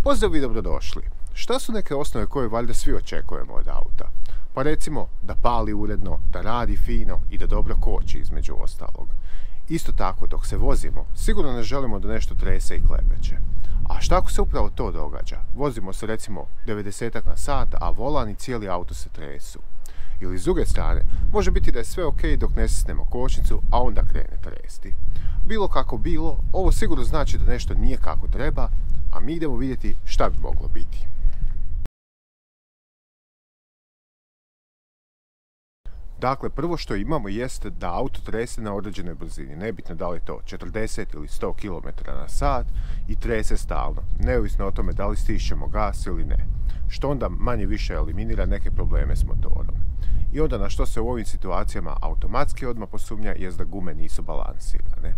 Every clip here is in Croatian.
Pozdrav i dobrodošli. Šta su neke osnove koje valjda svi očekujemo od auta? Pa recimo da pali uredno, da radi fino i da dobro koči između ostalog. Isto tako, dok se vozimo, sigurno ne želimo da nešto trese i klepeće. A šta ako se upravo to događa? Vozimo se recimo 90 na sat, a volan i cijeli auto se tresu. Ili s druge strane, može biti da je sve ok dok ne stisnemo kočnicu, a onda krene tresti. Bilo kako bilo, ovo sigurno znači da nešto nije kako treba, a mi idemo vidjeti šta bi moglo biti. Dakle, prvo što imamo jeste da auto trese na određenoj brzini, nebitno da li je to 40 ili 100 km na sat i trese stalno, neovisno o tome da li stišćemo gas ili ne, što onda manje više eliminira neke probleme s motorom. I onda na što se u ovim situacijama automatski odmah posumnja jest da gume nisu balansirane.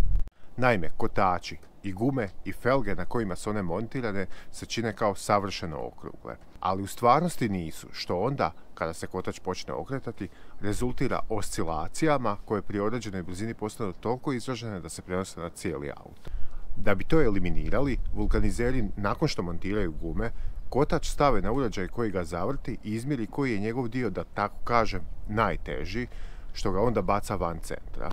Naime, kotači i gume i felge na kojima su one montirane se čine kao savršeno okrugle, ali u stvarnosti nisu, što onda, kada se kotač počne okretati, rezultira oscilacijama koje pri određenoj brzini postanu toliko izražene da se prenose na cijeli auto. Da bi to eliminirali, vulkanizeri nakon što montiraju gume, kotač stave na uređaj koji ga zavrti i izmjeri koji je njegov dio, da tako kažem, najteži, što ga onda baca van centra.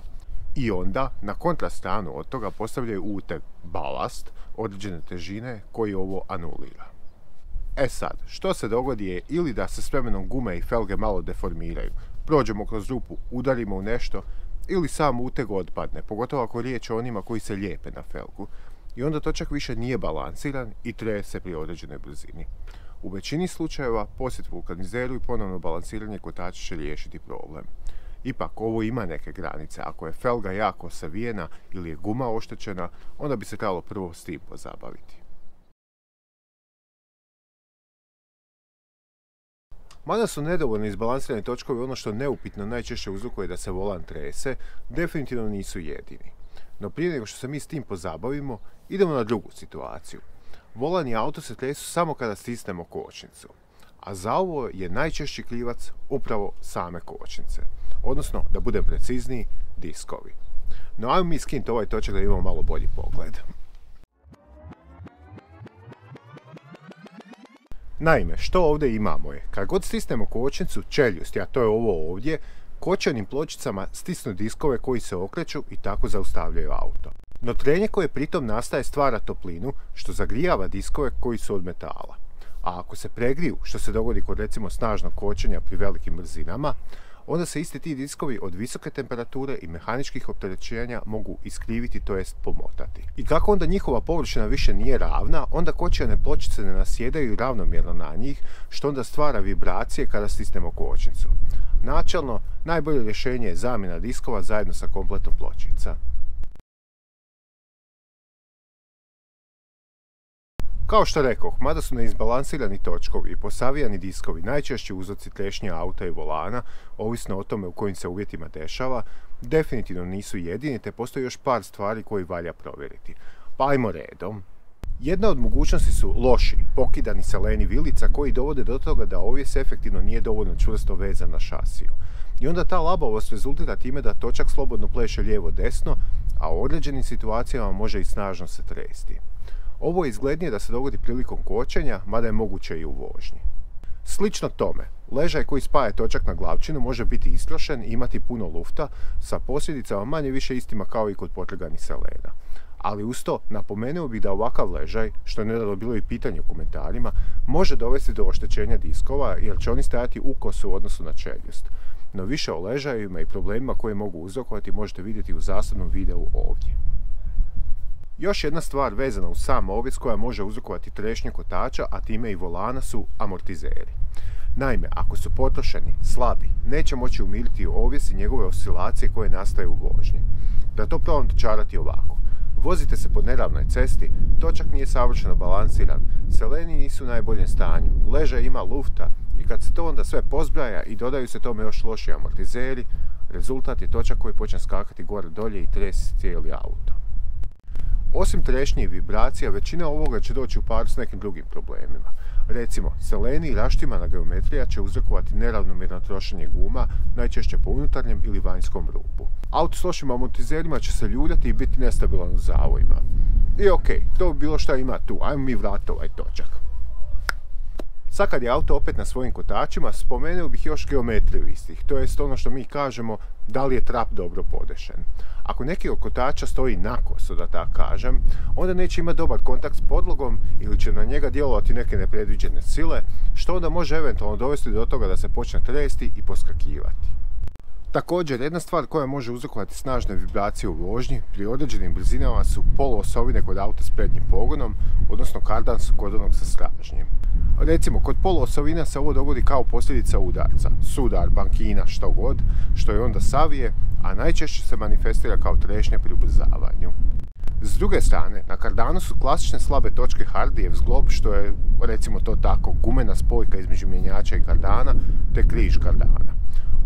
I onda, na kontrastranu od toga postavljaju uteg balast određene težine koji ovo anulira. E sad, što se dogodi je ili da se s vremenom gume i felge malo deformiraju, prođemo kroz rupu, udarimo u nešto, ili sam uteg otpadne, pogotovo ako je riječ o onima koji se lijepe na felgu, i onda to čak više nije balansiran i trese pri određenoj brzini. U većini slučajeva posjet vulkanizeru i ponovno balansiranje kotača će riješiti problem. Ipak, ovo ima neke granice. Ako je felga jako savijena ili je guma oštećena, onda bi se trebalo prvo s tim pozabaviti. Mada su nedovoljno izbalansirani točkovi ono što neupitno najčešće uzrokuje da se volan trese, definitivno nisu jedini. No prije nego što se mi s tim pozabavimo, idemo na drugu situaciju. Volan i auto se tresu samo kada stisnemo kočnicu, a za ovo je najčešći krivac upravo same kočnice. Odnosno, da budem precizniji, diskovi. No ajmo mi skinuti ovaj točak da imamo malo bolji pogled. Naime, što ovdje imamo je, kad god stisnemo kočnicu, čeljusti, a to je ovo ovdje, kočenim pločicama stisnu diskove koji se okreću i tako zaustavljaju auto. No trenje koje pritom nastaje stvara toplinu, što zagrijava diskove koji su od metala. A ako se pregriju, što se dogodi kod recimo snažnog kočenja pri velikim brzinama, onda se isti ti diskovi od visoke temperature i mehaničkih opterećenja mogu iskriviti, to jest pomotati. I kako onda njihova površina više nije ravna, onda kočene pločice ne nasjedaju ravnomjerno na njih, što onda stvara vibracije kada stisnemo kočnicu. Načelno, najbolje rješenje je zamjena diskova zajedno sa kompletom pločica. Kao što rekoh, mada su neizbalansirani točkovi i posavijani diskovi najčešći uzroci trešnje auta i volana, ovisno o tome u kojim se uvjetima dešava, definitivno nisu jedini, te postoji još par stvari koje valja provjeriti. Pa ajmo redom. Jedna od mogućnosti su loši, pokidani seleni vilica koji dovode do toga da ovjes efektivno nije dovoljno čvrsto vezan na šasiju. I onda ta labavost rezultira time da točak slobodno pleše lijevo-desno, a u određenim situacijama može i snažno se tresti. Ovo je izglednije da se dogodi prilikom kočenja, mada je moguće i u vožnji. Slično tome, ležaj koji spaja točak na glavčinu može biti istrošen i imati puno lufta, sa posljedicama manje više istima kao i kod potrganih selena. Ali uz to, napomenuo bih da ovakav ležaj, što je nedavno bilo i pitanje u komentarima, može dovesti do oštećenja diskova jer će oni stajati ukoso u odnosu na čeljust. No više o ležajima i problemima koje mogu uzrokovati možete vidjeti u zasebnom videu ovdje. Još jedna stvar vezana uz sam ovjes koja može uzrokovati trešnje kotača, a time i volana, su amortizeri. Naime, ako su potrošeni, slabi, neće moći umiriti ovjes i njegove oscilacije koje nastaju u vožnji. Da to probam dočarati ovako. Vozite se po neravnoj cesti, točak nije savršeno balansiran, seleni nisu u najboljem stanju, ležaj ima lufta i kad se to onda sve pozbraja i dodaju se tome još loši amortizeri, rezultat je točak koji počne skakati gore dolje i tresi cijeli auto. Osim trešnje i vibracija, većina ovoga će doći u paru s nekim drugim problemima. Recimo, seleni i raštimana geometrija će uzrokovati neravnomjerno trošenje guma, najčešće po unutarnjem ili vanjskom rubu. Auto s lošim amortizerima će se ljuljati i biti nestabilan u zavojima. I okej, to bilo šta ima tu, ajmo mi vratiti ovaj točak. Sad kad je auto opet na svojim kotačima, spomenuo bih još geometriju istih, to jest ono što mi kažemo da li je trap dobro podešen. Ako neki od kotača stoji nakoso, da tako kažem, onda neće imati dobar kontakt s podlogom ili će na njega djelovati neke nepredviđene sile, što onda može eventualno dovesti do toga da se počne tresti i poskakivati. Također, jedna stvar koja može uzrokovati snažne vibracije u vožnji pri određenim brzinama su poluosovine kod auta s prednjim pogonom, odnosno kardan kod onog sa stražnjim. Recimo, kod poluosovina se ovo dogodi kao posljedica udarca, sudar, bankina, što god, što je onda savije, a najčešće se manifestira kao trešnje pri ubrzavanju. S druge strane, na kardanu su klasične slabe točke Hardyjev zglob, što je, recimo to tako, gumena spojka između mjenjača i kardana, te križ kardana.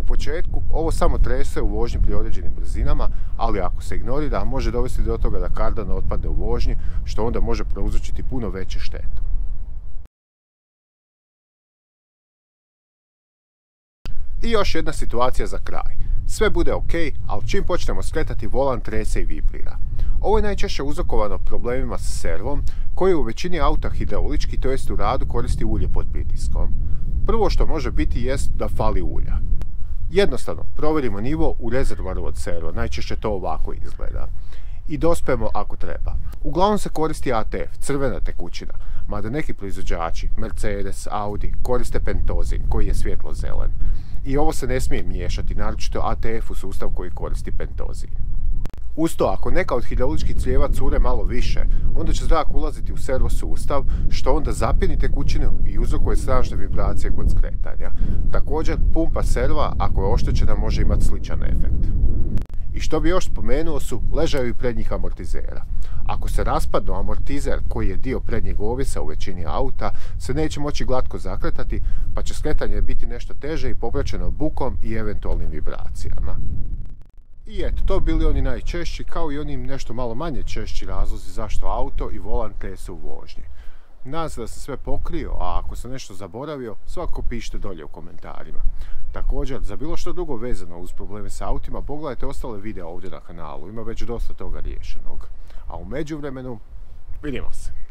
U početku ovo samo trese u vožnji pri određenim brzinama, ali ako se ignorira, može dovesti do toga da kardan otpadne u vožnji, što onda može prouzročiti puno veće štete. I još jedna situacija za kraj. Sve bude ok, ali čim počnemo skretati, volan trese i vibrira. Ovo je najčešće uzrokovano problemima s servom, koji u većini auta hidraulički, to jest u radu, koristi ulje pod pritiskom. Prvo što može biti jest da fali ulja. Jednostavno, provjerimo nivo u rezervoaru od servo, najčešće to ovako izgleda. I dospemo ako treba. Uglavnom se koristi ATF, crvena tekućina, mada neki proizvođači, Mercedes, Audi, koriste pentozin, koji je svjetlo zelen. I ovo se ne smije miješati, naročito ATF u sustav koji koristi pentozin. Uz to, ako neka od hidrauličkih crijeva cure malo više, onda će zrak ulaziti u servo sustav, što onda zapjeni tekućinu i uzrokuje snažne vibracije kod skretanja. Također, pumpa serva, ako je oštećena, može imati sličan efekt. I što bi još spomenuo su ležajevi prednjih amortizera. Ako se raspadnu, amortizer, koji je dio prednjeg ovisa u većini auta, se neće moći glatko zakretati, pa će skretanje biti nešto teže i popraćeno bukom i eventualnim vibracijama. I eto, to bili oni najčešći, kao i oni nešto malo manje češći razlozi zašto auto i volan tresu u vožnji. Nadam se da sam sve pokrio, a ako sam nešto zaboravio, svakako pišite dolje u komentarima. Također, za bilo što drugo vezano uz probleme s autima, pogledajte ostale videa ovdje na kanalu, ima već dosta toga riješenog. A u međuvremenu, vidimo se!